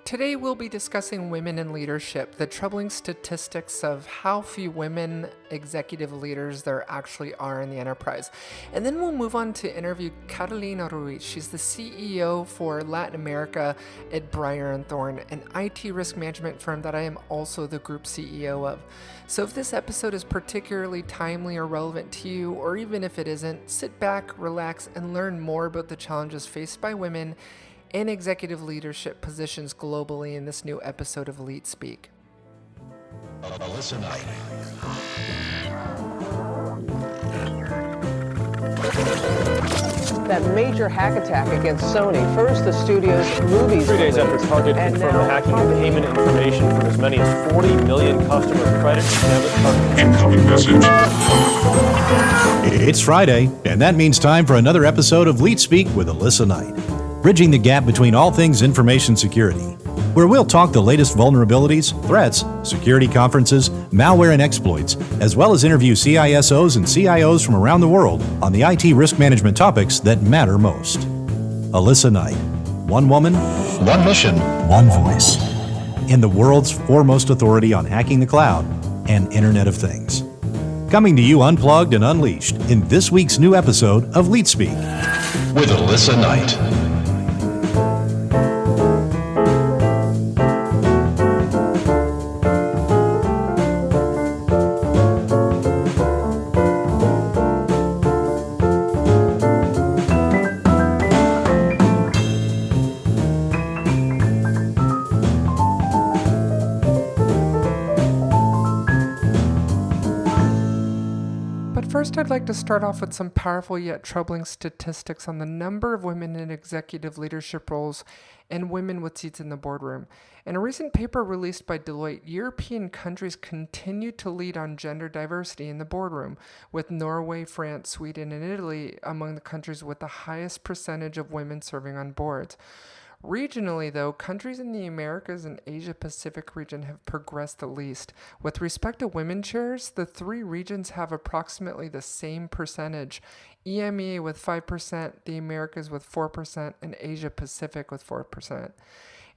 Today we'll be discussing women in leadership, the troubling statistics of how few women executive leaders there actually are in the enterprise. And then we'll move on to interview Carolina Ruiz. She's the CEO for Latin America at Brier and Thorn, an IT risk management firm that I am also the group CEO of. So if this episode is particularly timely or relevant to you, or even if it isn't, sit back, relax, and learn more about the challenges faced by women in executive leadership positions globally in this new episode of LeetSpeak. Alissa Knight. That major hack attack against Sony. First, the studio's movies. 3 days after Target confirmed the hacking of payment information from as many as 40 million customer credit and debit cards. Incoming message. It's Friday, and that means time for another episode of LeetSpeak with Alissa Knight, bridging the gap between all things information security, where we'll talk the latest vulnerabilities, threats, security conferences, malware and exploits, as well as interview CISOs and CIOs from around the world on the IT risk management topics that matter most. Alissa Knight, one woman, One mission. one voice, and the world's foremost authority on hacking the cloud and Internet of Things. Coming to you unplugged and unleashed in this week's new episode of LeetSpeak With Alissa Knight. First, I'd like to start off with some powerful yet troubling statistics on the number of women in executive leadership roles and women with seats in the boardroom. In a recent paper released by Deloitte, European countries continue to lead on gender diversity in the boardroom, with Norway, France, Sweden, and Italy among the countries with the highest percentage of women serving on boards. Regionally, though, countries in the Americas and Asia-Pacific region have progressed the least. With respect to women chairs, the three regions have approximately the same percentage: EMEA with 5%, the Americas with 4%, and Asia-Pacific with 4%.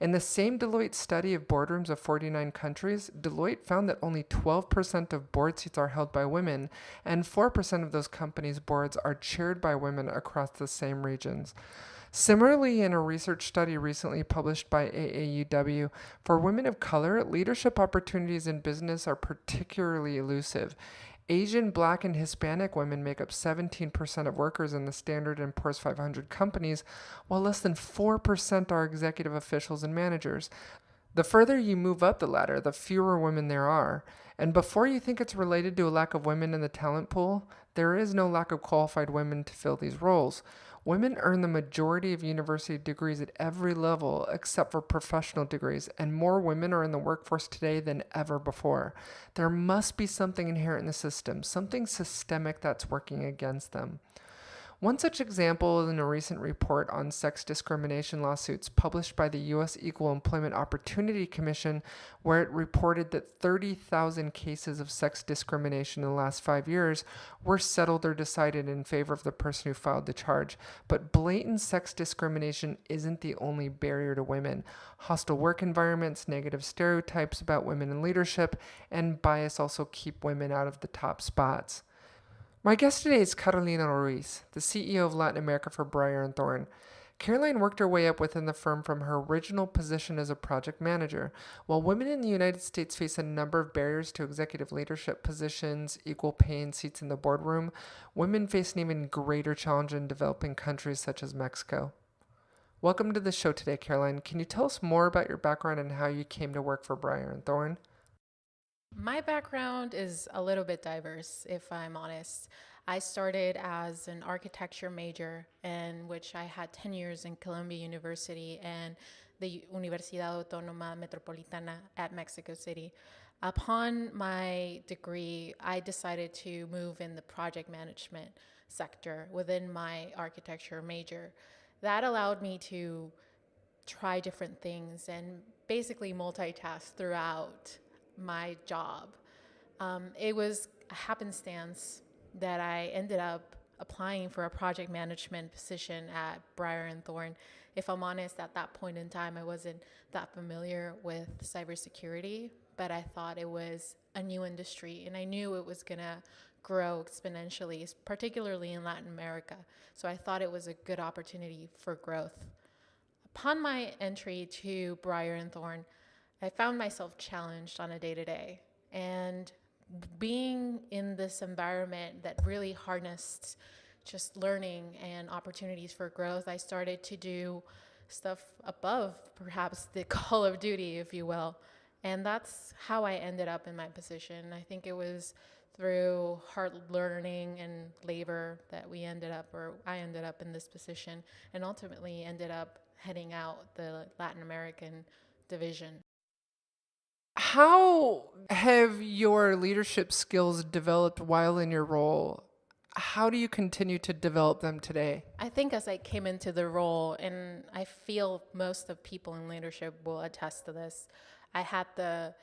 In the same Deloitte study of boardrooms of 49 countries, Deloitte found that only 12% of board seats are held by women, and 4% of those companies' boards are chaired by women across the same regions. Similarly, in a research study recently published by AAUW, for women of color, leadership opportunities in business are particularly elusive. Asian, Black, and Hispanic women make up 17% of workers in the Standard & Poor's 500 companies, while less than 4% are executive officials and managers. The further you move up the ladder, the fewer women there are. And before you think it's related to a lack of women in the talent pool, there is no lack of qualified women to fill these roles. Women earn the majority of university degrees at every level except for professional degrees, and more women are in the workforce today than ever before. There must be something inherent in the system, something systemic that's working against them. One such example is in a recent report on sex discrimination lawsuits published by the U.S. Equal Employment Opportunity Commission, where it reported that 30,000 cases of sex discrimination in the last 5 years were settled or decided in favor of the person who filed the charge. But blatant sex discrimination isn't the only barrier to women. Hostile work environments, negative stereotypes about women in leadership, and bias also keep women out of the top spots. My guest today is Carolina Ruiz, the CEO of Latin America for Brier and Thorn. Caroline worked her way up within the firm from her original position as a project manager. While women in the United States face a number of barriers to executive leadership positions, equal pay, and seats in the boardroom, women face an even greater challenge in developing countries such as Mexico. Welcome to the show today, Caroline. Can you tell us more about your background and how you came to work for Brier and Thorn? My background is a little bit diverse, if I'm honest. I started as an architecture major, in which I had 10 years in Columbia University and the Universidad Autónoma Metropolitana at Mexico City. Upon my degree, I decided to move in the project management sector within my architecture major. That allowed me to try different things and basically multitask throughout my job. It was a happenstance that I ended up applying for a project management position at Brier and Thorn. If I'm honest, at that point in time, I wasn't that familiar with cybersecurity, but I thought it was a new industry, and I knew it was going to grow exponentially, particularly in Latin America. So I thought it was a good opportunity for growth. Upon my entry to Brier and Thorn, I found myself challenged on a day-to-day. And being in this environment that really harnessed just learning and opportunities for growth, I started to do stuff above perhaps the call of duty, if you will. And that's how I ended up in my position. I think it was through hard learning and labor that I ended up in this position, and ultimately ended up heading out the Latin American division. How have your leadership skills developed while in your role? How do you continue to develop them today? I think as I came into the role, and I feel most of people in leadership will attest to this, I had the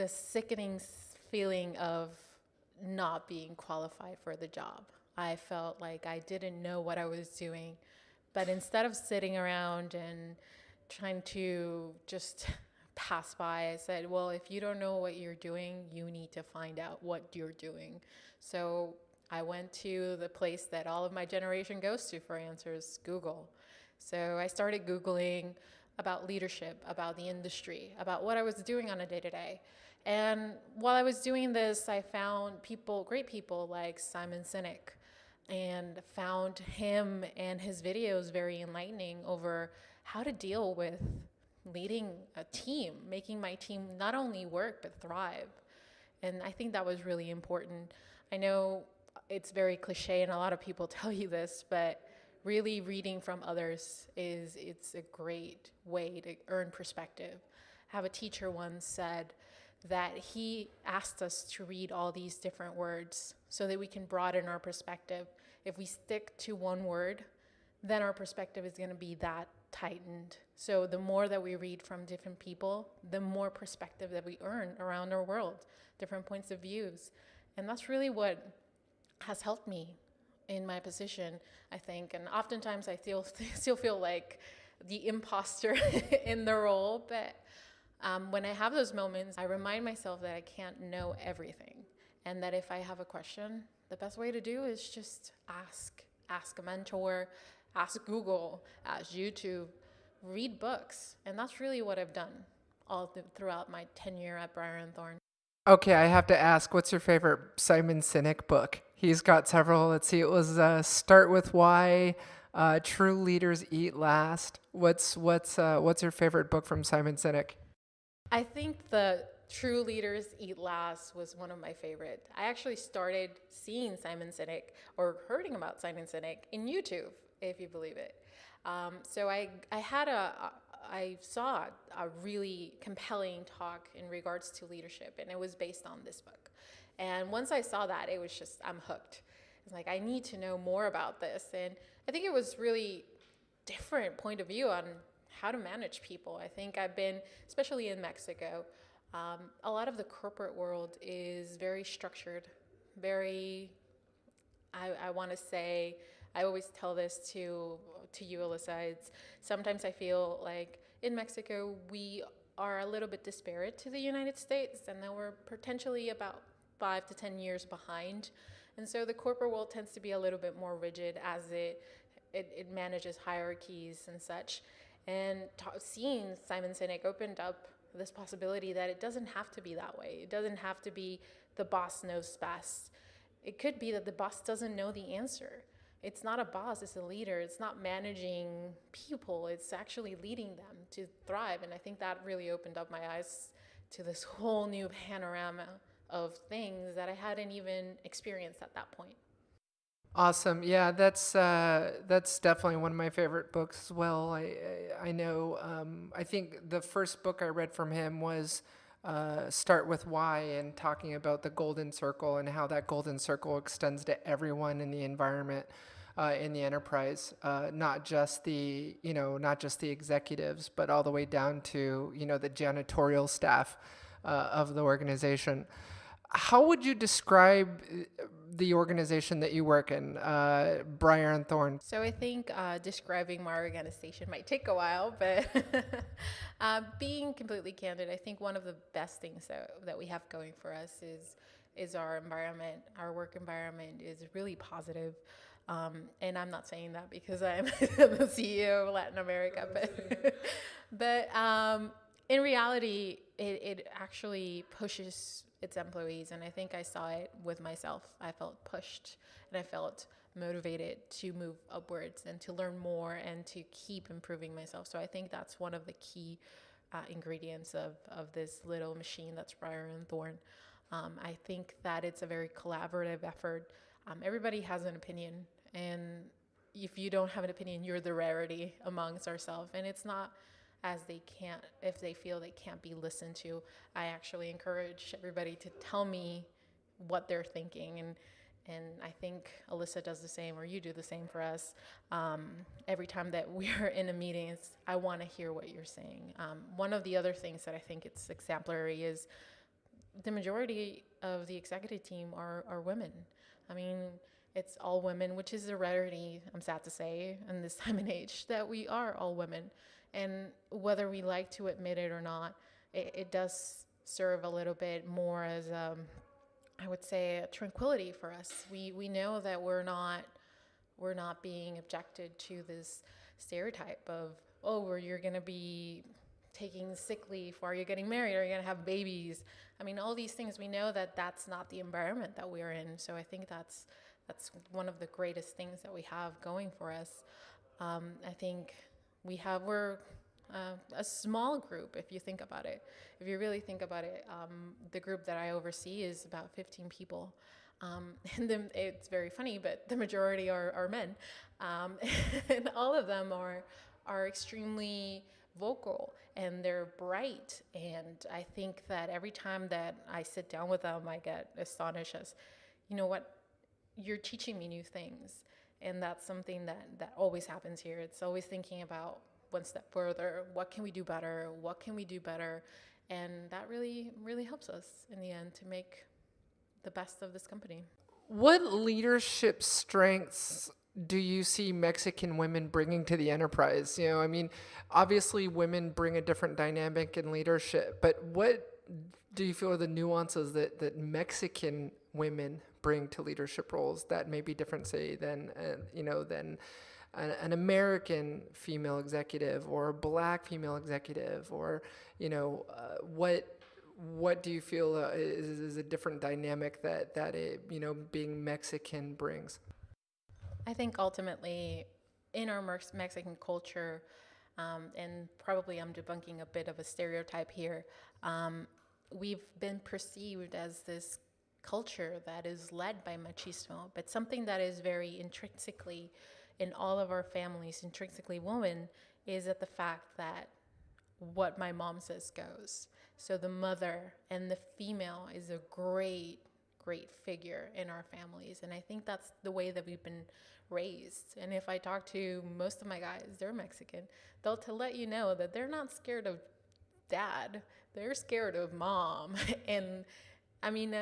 sickening feeling of not being qualified for the job. I felt like I didn't know what I was doing. But instead of sitting around and trying to just pass by, I said, well, if you don't know what you're doing, you need to find out what you're doing. So I went to the place that all of my generation goes to for answers, Google. So I started Googling about leadership, about the industry, about what I was doing on a day-to-day. And while I was doing this, I found great people like Simon Sinek, and found him and his videos very enlightening over how to deal with leading a team, making my team not only work but thrive. And I think that was really important. I know it's very cliche and a lot of people tell you this, but really reading from others it's a great way to earn perspective. I have a teacher once said that he asked us to read all these different words so that we can broaden our perspective. If we stick to one word, then our perspective is going to be that tightened. So the more that we read from different people, the more perspective that we earn around our world, different points of views. And that's really what has helped me in my position, I think. And oftentimes I still feel like the imposter in the role, but when I have those moments, I remind myself that I can't know everything, and that if I have a question, the best way to do is just ask a mentor, ask Google, ask YouTube, read books. And that's really what I've done throughout my tenure at Brier and Thorn. Okay, I have to ask, what's your favorite Simon Sinek book? He's got several. Let's see, it was Start With Why, True Leaders Eat Last. What's your favorite book from Simon Sinek? I think the True Leaders Eat Last was one of my favorite. I actually started seeing Simon Sinek or hearing about Simon Sinek in YouTube, if you believe it. So I saw a really compelling talk in regards to leadership, and it was based on this book. And once I saw that, it was just, I'm hooked. It's like, I need to know more about this. And I think it was really different point of view on how to manage people. I think I've been, especially in Mexico, a lot of the corporate world is very structured, I want to say, I always tell this to you, Alissa, sometimes I feel like in Mexico, we are a little bit disparate to the United States, and then we're potentially about 5 to 10 years behind. And so the corporate world tends to be a little bit more rigid as it manages hierarchies and such. And seeing Simon Sinek opened up this possibility that it doesn't have to be that way. It doesn't have to be the boss knows best. It could be that the boss doesn't know the answer. It's not a boss, it's a leader. It's not managing people, it's actually leading them to thrive. And I think that really opened up my eyes to this whole new panorama of things that I hadn't even experienced at that point. Awesome. Yeah, that's definitely one of my favorite books as well. I know. I think the first book I read from him was Start With Why, and talking about the golden circle and how that golden circle extends to everyone in the environment, in the enterprise, not just the executives, but all the way down to the janitorial staff of the organization. How would you describe the organization that you work in, Brier and Thorn? So I think describing my organization might take a while, but being completely candid, I think one of the best things that we have going for us is our environment. Our work environment is really positive. And I'm not saying that because I'm the CEO of Latin America, but in reality, it actually pushes its employees. And I think I saw it with myself. I felt pushed and I felt motivated to move upwards and to learn more and to keep improving myself. So I think that's one of the key ingredients of this little machine that's Brier and Thorn. I think that it's a very collaborative effort. Everybody has an opinion, and if you don't have an opinion, you're the rarity amongst ourselves. And it's not as if they feel they can't be listened to. I actually encourage everybody to tell me what they're thinking, and I think Alissa does the same, or you do the same for us. Every time that we're in a meeting, I want to hear what you're saying. One of the other things that I think it's exemplary is the majority of the executive team are women. I mean, it's all women, which is a rarity, I'm sad to say, in this time and age, that we are all women. And whether we like to admit it or not, it does serve a little bit more as, I would say, a tranquility for us. We know that we're not being objected to this stereotype of, oh, you're going to be taking sick leave, or you're getting married, or you're going to have babies. I mean, all these things, we know that that's not the environment that we're in. So I think that's one of the greatest things that we have going for us. I think we're a small group, if you think about it. If you really think about it, the group that I oversee is about 15 people. And then it's very funny, but the majority are men. And all of them are extremely vocal, and they're bright. And I think that every time that I sit down with them, I get astonished as, you know what, you're teaching me new things. And that's something that always happens here. It's always thinking about one step further. What can we do better? What can we do better? And that really, really helps us in the end to make the best of this company. What leadership strengths do you see Mexican women bringing to the enterprise? You know, I mean, obviously women bring a different dynamic in leadership, but what do you feel are the nuances that Mexican women bring to leadership roles that may be different, say, than an American female executive or a Black female executive, or what do you feel is a different dynamic that being Mexican brings? I think ultimately in our Mexican culture, and probably I'm debunking a bit of a stereotype here, we've been perceived as this culture that is led by machismo, but something that is very intrinsically in all of our families, intrinsically woman, is at the fact that what my mom says goes. So the mother and the female is a great figure in our families. And I think that's the way that we've been raised. And if I talk to most of my guys, they're Mexican, they'll let you know that they're not scared of dad, they're scared of mom. And I mean,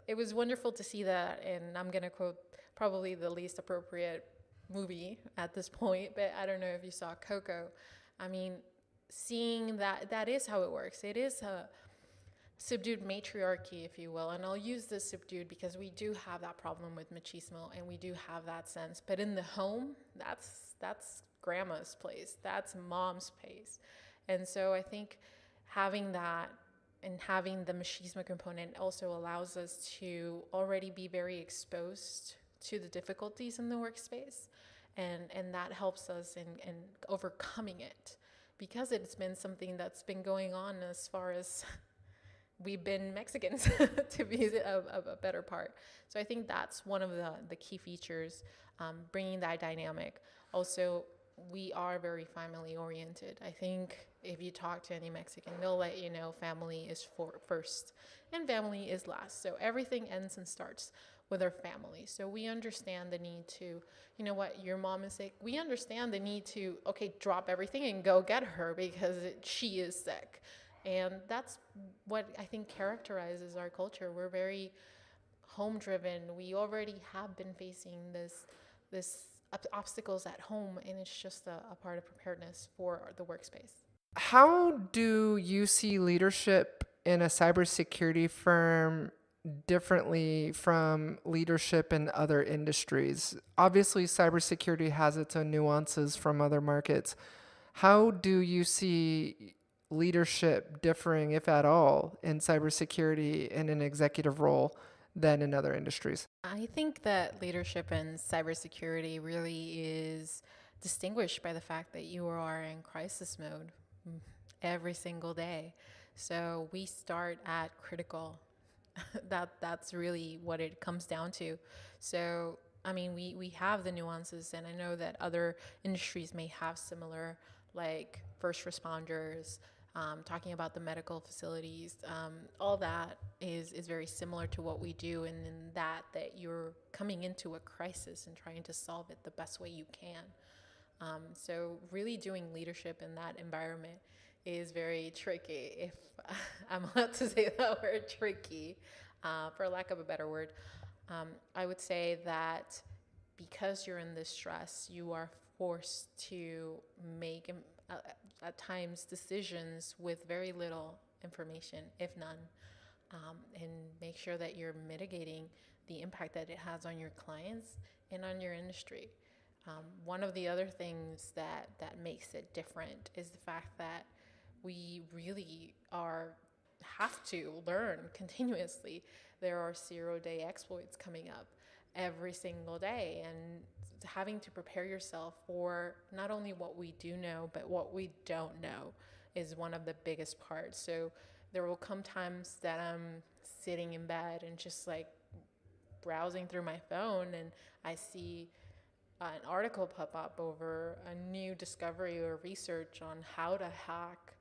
it was wonderful to see that. And I'm going to quote probably the least appropriate movie at this point, but I don't know if you saw Coco. I mean, seeing that is how it works. It is a subdued matriarchy, if you will, and I'll use this subdued because we do have that problem with machismo, and we do have that sense. But in the home, that's grandma's place, that's mom's place. And so I think having that and having the machismo component also allows us to already be very exposed to the difficulties in the workspace, and that helps us in overcoming it, because it's been something that's been going on as far as we've been Mexicans, to be a better part. So I think that's one of the key features, bringing that dynamic. Also, we are very family oriented. I think if you talk to any Mexican, they'll let you know family is first and family is last. So everything ends and starts with our family. So we understand the need to, you know what, your mom is sick. We understand the need to, okay, drop everything and go get her because she is sick. And that's what I think characterizes our culture. We're very home driven. We already have been facing this obstacles at home, and it's just a part of preparedness for the workspace. How do you see leadership in a cybersecurity firm differently from leadership in other industries? Obviously, cybersecurity has its own nuances from other markets. How do you see leadership differing, if at all, in cybersecurity in an executive role than in other industries? I think that leadership in cybersecurity really is distinguished by the fact that you are in crisis mode every single day. So we start at critical. That's really what it comes down to. So I mean, we have the nuances, and I know that other industries may have similar, like first responders, talking about the medical facilities. All that is very similar to what we do, and in that you're coming into a crisis and trying to solve it the best way you can. So really doing leadership in that environment is very tricky, if I'm allowed to say that word, tricky, for lack of a better word. I would say that because you're in this stress, you are forced to make, at times, decisions with very little information, if none, and make sure that you're mitigating the impact that it has on your clients and on your industry. One of the other things that makes it different is the fact that we really have to learn continuously. There are 0-day exploits coming up every single day, and having to prepare yourself for not only what we do know, but what we don't know is one of the biggest parts. So there will come times that I'm sitting in bed and just like browsing through my phone, and I see an article pop up over a new discovery or research on how to hack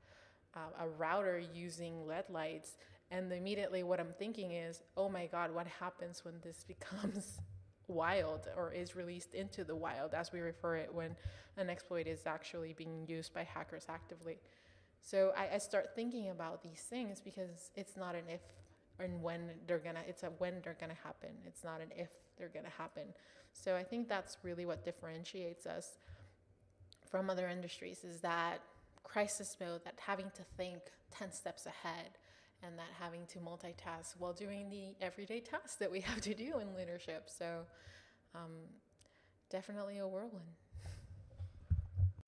a router using LED lights. And immediately what I'm thinking is, oh my God, what happens when this becomes wild or is released into the wild, as we refer it, when an exploit is actually being used by hackers actively. So I start thinking about these things, because it's not an if and when they're gonna, it's a when they're gonna happen. It's not an if they're gonna happen. So I think that's really what differentiates us from other industries, is that crisis mode, that having to think 10 steps ahead, and that having to multitask while doing the everyday tasks that we have to do in leadership. So definitely a whirlwind.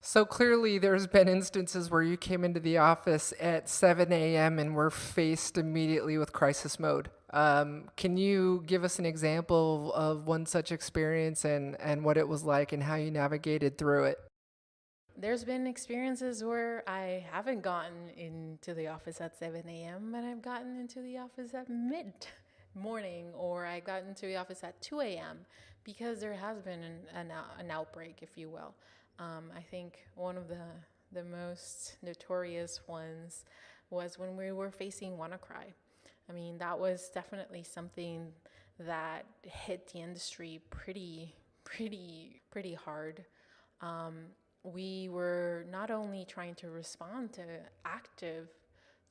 So clearly there's been instances where you came into the office at 7 a.m. and were faced immediately with crisis mode. Can you give us an example of one such experience and what it was like and how you navigated through it? There's been experiences where I haven't gotten into the office at 7 a.m., but I've gotten into the office at mid-morning, or I got into the office at 2 a.m. because there has been an outbreak, if you will. I think one of the most notorious ones was when we were facing WannaCry. I mean, that was definitely something that hit the industry pretty hard. We were not only trying to respond to active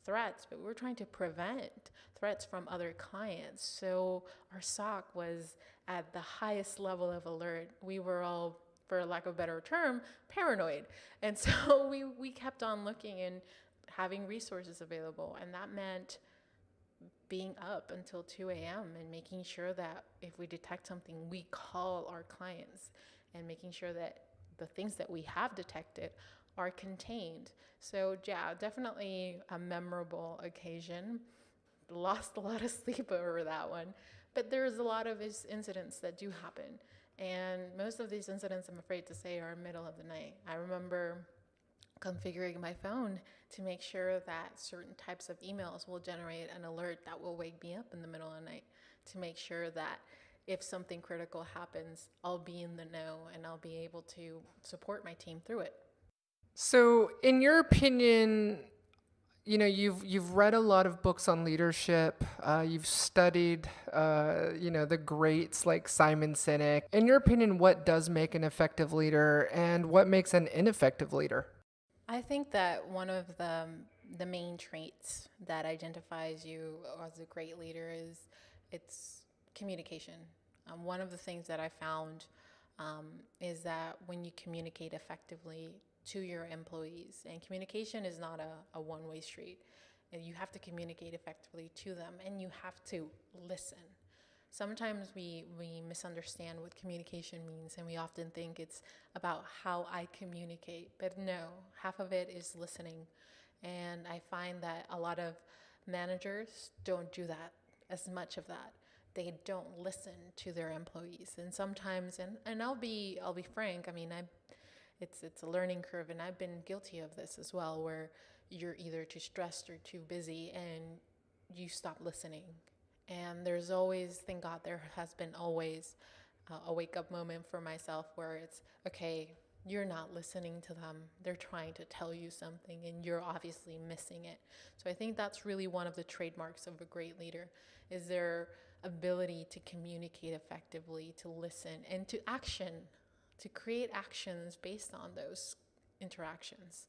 threats, but we were trying to prevent threats from other clients. So our SOC was at the highest level of alert. We were all, for lack of a better term, paranoid. And so we kept on looking and having resources available. And that meant being up until 2 a.m. and making sure that if we detect something, we call our clients, and making sure that the things that we have detected are contained. So yeah, definitely a memorable occasion. Lost a lot of sleep over that one. But there's a lot of incidents that do happen. And most of these incidents, I'm afraid to say, are middle of the night. I remember configuring my phone to make sure that certain types of emails will generate an alert that will wake me up in the middle of the night, to make sure that if something critical happens, I'll be in the know and I'll be able to support my team through it. So in your opinion, you know, you've read a lot of books on leadership. You've studied, the greats like Simon Sinek. In your opinion, what does make an effective leader, and what makes an ineffective leader? I think that one of the main traits that identifies you as a great leader is it's communication. One of the things that I found is that when you communicate effectively to your employees, and communication is not a one-way street, and you have to communicate effectively to them, and you have to listen. Sometimes we misunderstand what communication means, and we often think it's about how I communicate, but no, half of it is listening. And I find that a lot of managers don't do that, as much of that. They don't listen to their employees, and sometimes, and I'll be frank. I mean, it's a learning curve, and I've been guilty of this as well, where you're either too stressed or too busy, and you stop listening. And there's always, thank God, there has been always a wake-up moment for myself where it's, okay, you're not listening to them. They're trying to tell you something, and you're obviously missing it. So I think that's really one of the trademarks of a great leader, is their ability to communicate effectively, to listen, and to action, to create actions based on those interactions.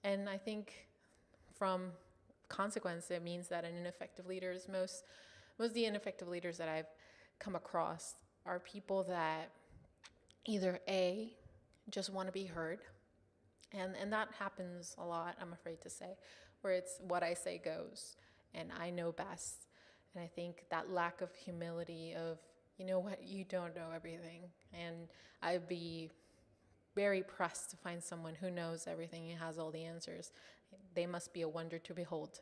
And I think from consequence, it means that an ineffective leader is most of the ineffective leaders that I've come across are people that either A, just want to be heard, and that happens a lot, I'm afraid to say, where it's what I say goes, and I know best. And I think that lack of humility of, you know what, you don't know everything. And I'd be very pressed to find someone who knows everything and has all the answers. They must be a wonder to behold.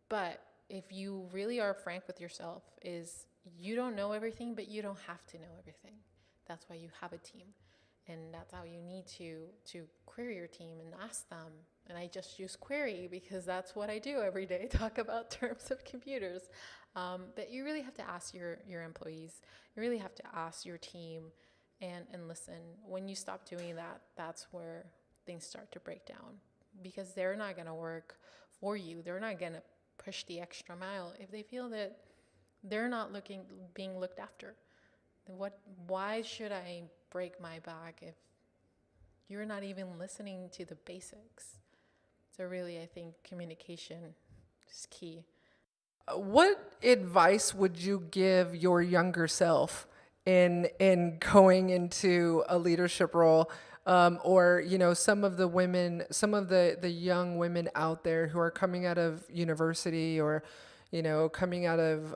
But if you really are frank with yourself, is you don't know everything, but you don't have to know everything. That's why you have a team. And that's how you need to query your team and ask them. And I just use query because that's what I do every day, talk about terms of computers. But you really have to ask your employees. You really have to ask your team and listen. When you stop doing that, that's where things start to break down, because they're not going to work for you. They're not going to push the extra mile if they feel that they're not being looked after. Why should I break my back if you're not even listening to the basics? So really, I think communication is key. What advice would you give your younger self in going into a leadership role? Or, you know, some of the young women out there who are coming out of university, or, you know, coming out of,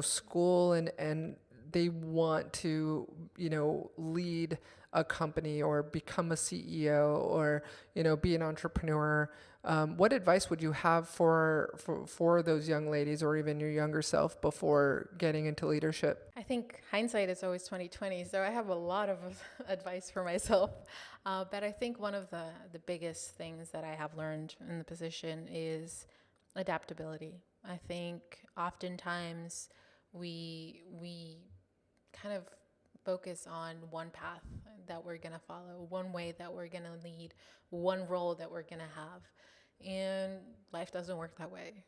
school, and they want to, you know, lead a company or become a CEO or, you know, be an entrepreneur. What advice would you have for those young ladies, or even your younger self, before getting into leadership? I think hindsight is always 20/20, so I have a lot of advice for myself. But I think one of the biggest things that I have learned in the position is adaptability. I think oftentimes we kind of focus on one path that we're going to follow, one way that we're going to lead, one role that we're going to have. And life doesn't work that way.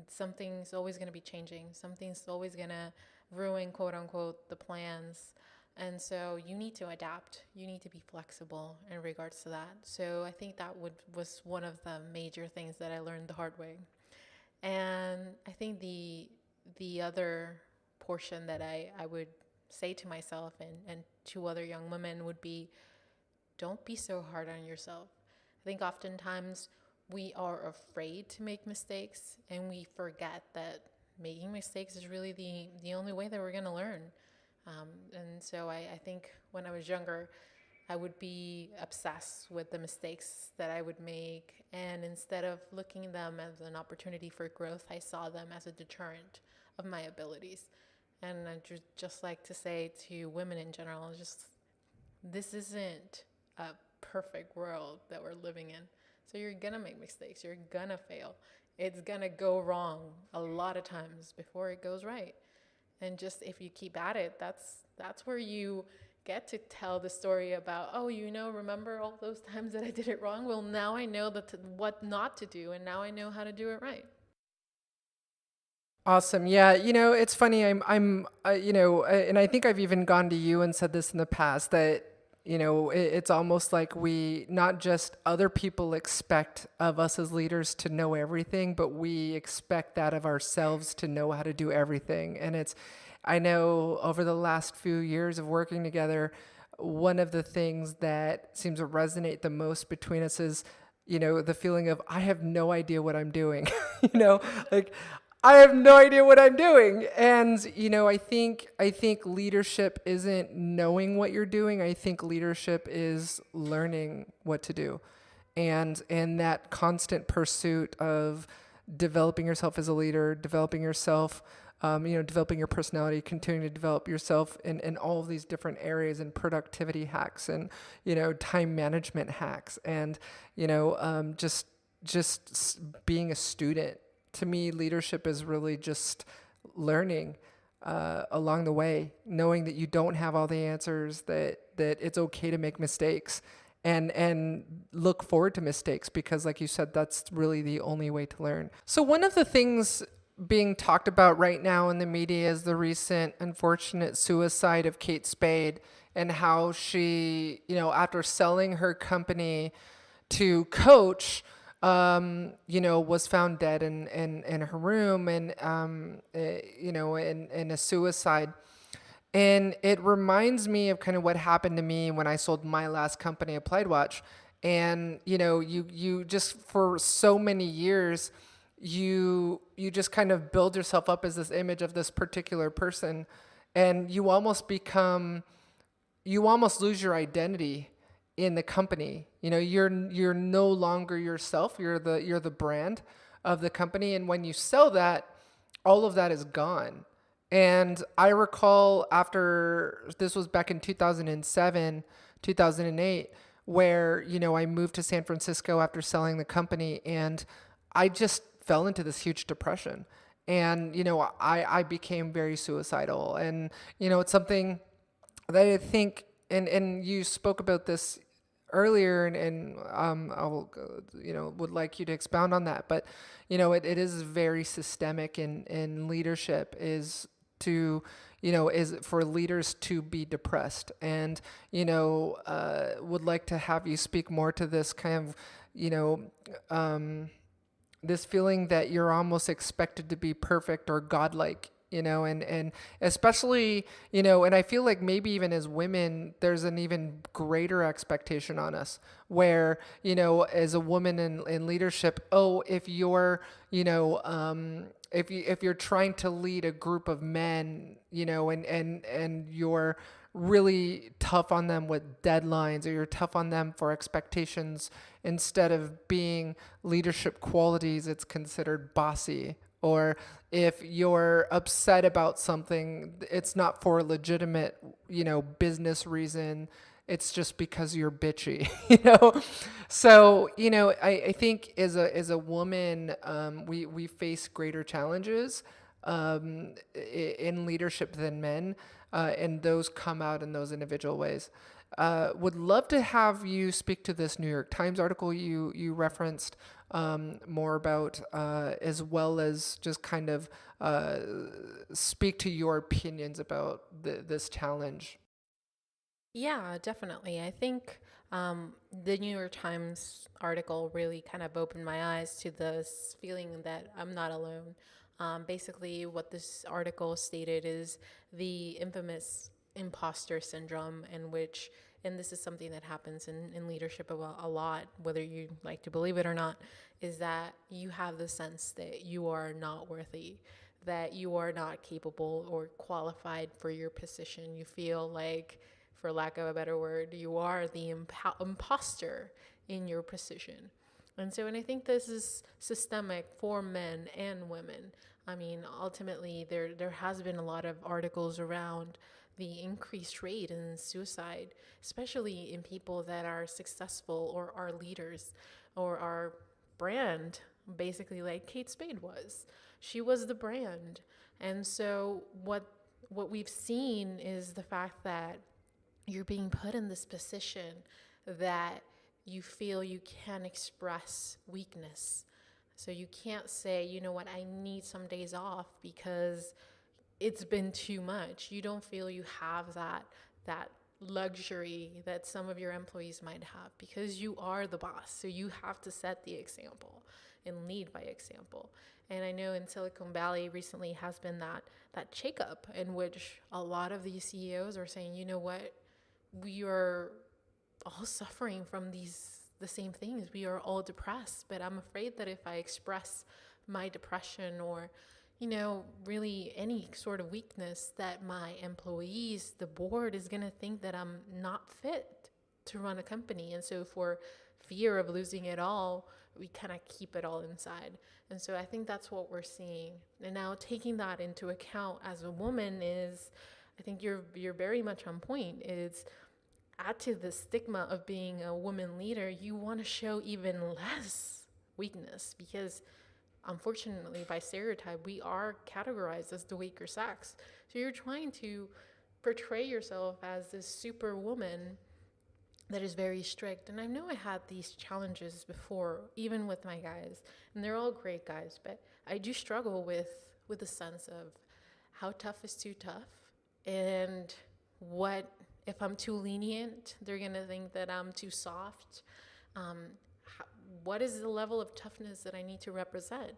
Something's always going to be changing. Something's always going to ruin, quote unquote, the plans. And so you need to adapt. You need to be flexible in regards to that. So I think that was one of the major things that I learned the hard way. And I think the other portion that I would say to myself and to other young women would be, don't be so hard on yourself. I think oftentimes we are afraid to make mistakes, and we forget that making mistakes is really the only way that we're going to learn. And so I think when I was younger, I would be obsessed with the mistakes that I would make, and instead of looking at them as an opportunity for growth, I saw them as a deterrent of my abilities. And I just like to say to women in general, this isn't a perfect world that we're living in. So you're going to make mistakes. You're going to fail. It's going to go wrong a lot of times before it goes right. And just if you keep at it, that's where you get to tell the story about, oh, remember all those times that I did it wrong? Well, now I know what not to do, and now I know how to do it right. Awesome. Yeah. It's funny. I'm and I think I've even gone to you and said this in the past, that it's almost like we, not just other people expect of us as leaders to know everything, but we expect that of ourselves to know how to do everything. And I know over the last few years of working together, one of the things that seems to resonate the most between us is, the feeling of, I have no idea what I'm doing, like, I have no idea what I'm doing. And, I think leadership isn't knowing what you're doing. I think leadership is learning what to do. And that constant pursuit of developing yourself as a leader, developing yourself, developing your personality, continuing to develop yourself in all of these different areas, and productivity hacks, and, time management hacks, and, just being a student. To me, leadership is really just learning along the way, knowing that you don't have all the answers, that it's okay to make mistakes, and look forward to mistakes, because like you said, that's really the only way to learn. So one of the things being talked about right now in the media is the recent unfortunate suicide of Kate Spade, and how she, after selling her company to Coach, was found dead in her room, and, in a suicide. And it reminds me of kind of what happened to me when I sold my last company, Applied Watch. And, you just, for so many years, you just kind of build yourself up as this image of this particular person, and you almost lose your identity in the company. You're no longer yourself. You're the brand of the company. And when you sell that, all of that is gone. And I recall, after, this was back in 2007, 2008, where, I moved to San Francisco after selling the company, and I just fell into this huge depression. And, I became very suicidal. And, it's something that I think, and you spoke about this earlier, and I will, would like you to expound on that. But, it is very systemic in leadership, is for leaders to be depressed. And, would like to have you speak more to this kind of, this feeling that you're almost expected to be perfect or godlike, and especially, and I feel like maybe even as women, there's an even greater expectation on us, where, as a woman in leadership, if you're, if you're trying to lead a group of men, and you're really tough on them with deadlines, or you're tough on them for expectations, instead of being leadership qualities, it's considered bossy. Or if you're upset about something, it's not for a legitimate, business reason. It's just because you're bitchy, So, I think as a woman, we face greater challenges in leadership than men, and those come out in those individual ways. Would love to have you speak to this New York Times article you referenced, more about, as well as just kind of speak to your opinions about this challenge. Yeah, definitely. I think the New York Times article really kind of opened my eyes to this feeling that I'm not alone. Basically, what this article stated is the infamous imposter syndrome, and this is something that happens in leadership a lot, whether you like to believe it or not, is that you have the sense that you are not worthy, that you are not capable or qualified for your position. You feel like, for lack of a better word, you are the imposter in your position. And I think this is systemic for men and women. I mean, ultimately, there has been a lot of articles around the increased rate in suicide, especially in people that are successful or are leaders or are brand, basically like Kate Spade was. She was the brand. And so what we've seen is the fact that you're being put in this position that you feel you can't express weakness. So you can't say, you know what, I need some days off because it's been too much. You don't feel you have that luxury that some of your employees might have, because you are the boss. So you have to set the example and lead by example. And I know in Silicon Valley recently has been that shakeup in which a lot of these CEOs are saying, you know what, we are all suffering from the same things. We are all depressed, but I'm afraid that if I express my depression or really any sort of weakness, that my employees, the board, is going to think that I'm not fit to run a company. And so for fear of losing it all, we kind of keep it all inside. And so I think that's what we're seeing. And now taking that into account as a woman is, I think you're very much on point, is add to the stigma of being a woman leader, you want to show even less weakness, because unfortunately, by stereotype, we are categorized as the weaker sex. So you're trying to portray yourself as this superwoman that is very strict. And I know I had these challenges before, even with my guys, and they're all great guys, but I do struggle with the sense of how tough is too tough, and what if I'm too lenient, they're gonna think that I'm too soft. What is the level of toughness that I need to represent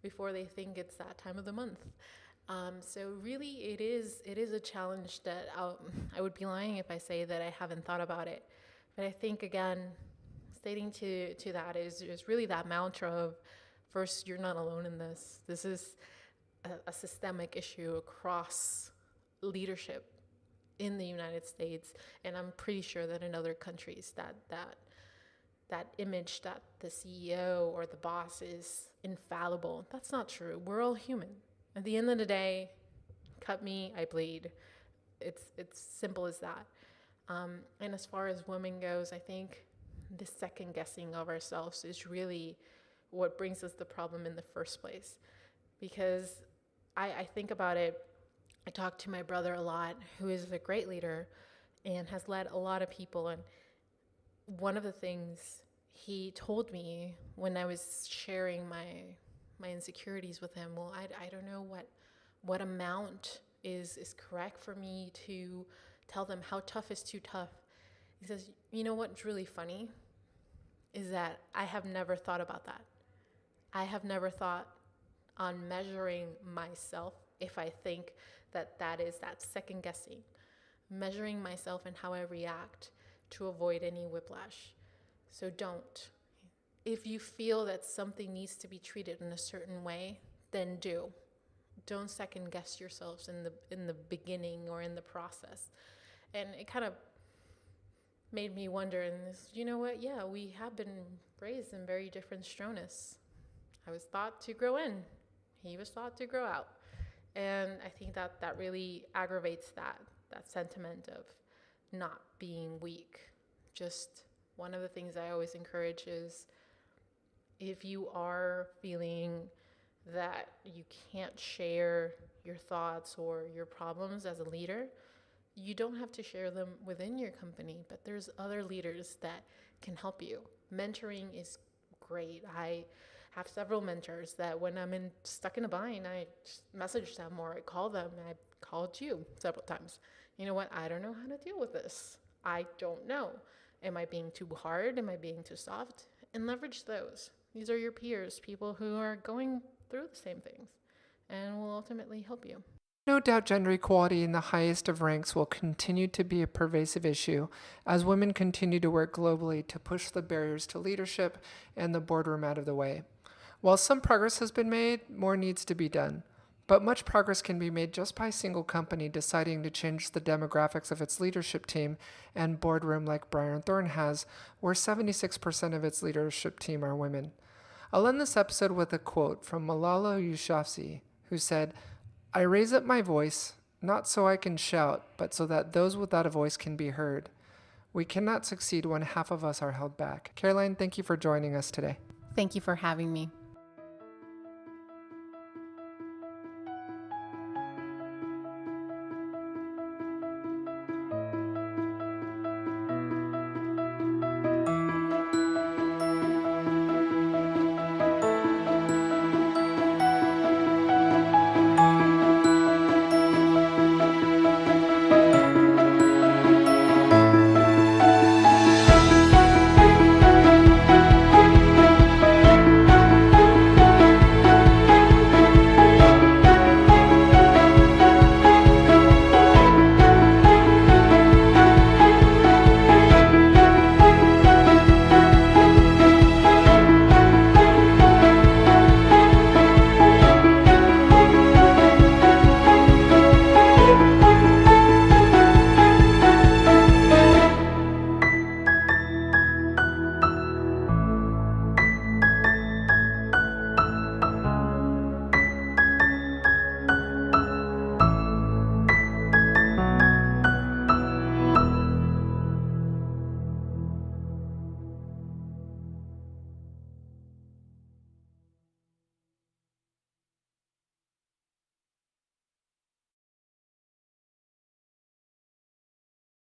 before they think it's that time of the month? So really, it is a challenge that I would be lying if I say that I haven't thought about it. But I think, again, stating to that is really that mantra of, first, you're not alone in this. This is a systemic issue across leadership in the United States, and I'm pretty sure that in other countries that image that the CEO or the boss is infallible. That's not true. We're all human. At the end of the day, cut me, I bleed. It's simple as that. And as far as women goes, I think the second guessing of ourselves is really what brings us the problem in the first place. Because I think about it, I talk to my brother a lot, who is a great leader and has led a lot of people. And one of the things he told me when I was sharing my insecurities with him, well, I don't know what amount is correct for me to tell them how tough is too tough. He says, you know what's really funny is that I have never thought about that. I have never thought on measuring myself, if I think that is that second guessing, measuring myself and how I react to avoid any whiplash. So don't. If you feel that something needs to be treated in a certain way, then do. Don't second guess yourselves in the beginning or in the process. And it kind of made me wonder, and this, you know what? Yeah, we have been raised in very different stronus. I was thought to grow in. He was thought to grow out. And I think that really aggravates that sentiment of not being weak. Just one of the things I always encourage is, if you are feeling that you can't share your thoughts or your problems as a leader, you don't have to share them within your company, but there's other leaders that can help you. Mentoring is great. I have several mentors that when I'm stuck in a bind, I just message them or I call them. And I called you several times. You know what? I don't know how to deal with this. I don't know. Am I being too hard? Am I being too soft? And leverage those. These are your peers, people who are going through the same things and will ultimately help you. No doubt gender equality in the highest of ranks will continue to be a pervasive issue as women continue to work globally to push the barriers to leadership and the boardroom out of the way. While some progress has been made, more needs to be done. But much progress can be made just by a single company deciding to change the demographics of its leadership team and boardroom like Brier and Thorn has, where 76% of its leadership team are women. I'll end this episode with a quote from Malala Yousafzai, who said, "I raise up my voice, not so I can shout, but so that those without a voice can be heard. We cannot succeed when half of us are held back." Caroline, thank you for joining us today. Thank you for having me.